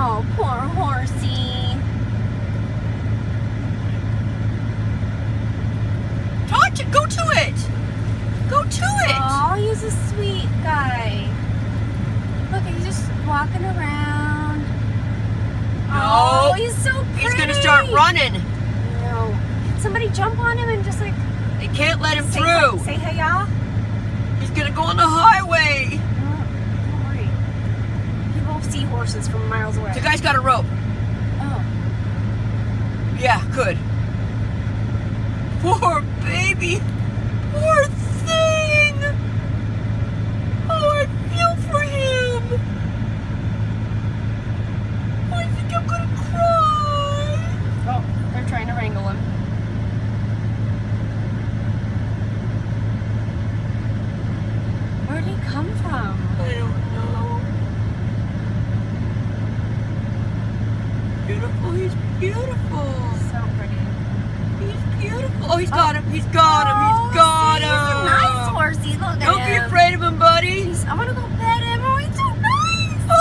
Oh, poor horsey. Touch it. Go to it. Go to it. Oh, he's a sweet guy. Look, he's just walking around. No. Oh, he's so pretty. He's gonna start running. No. Can somebody jump on him and just like They can't let him say through. Say hey, y'all. He's gonna go on the highway. Don't worry. People see horses from miles away. The guy's got a rope. Oh. Yeah, good. Poor baby. Poor thing. Oh, I feel for him. Oh, I think I'm gonna cry. Oh, they're trying to wrangle him. Where'd he come from? I don't know. Beautiful. He's beautiful. So pretty. He's beautiful. Oh, he's got him. He's got him. He's got see, him. He's a nice horsey. Look at Don't be him. afraid of him, buddy. I want to go pet him. Oh, he's so nice. Oh,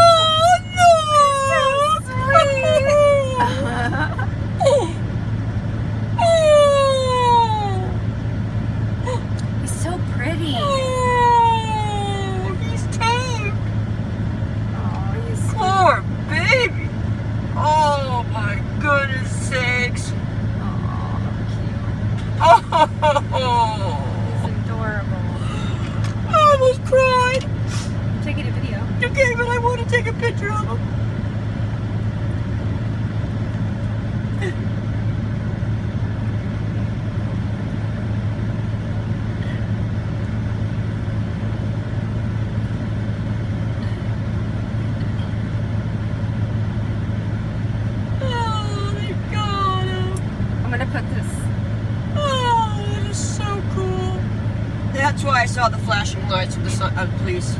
So sweet. He's so pretty. Oh, he's tame. Oh, he's sweet. Poor baby. Oh, my goodness sakes. Oh, how cute. Oh, He's adorable. I almost cried. I'm taking a video. Okay, but I want to take a picture of him. Oh, they got him. I'm gonna put this. Oh, that is so cool. That's why I saw the flashing lights of the police.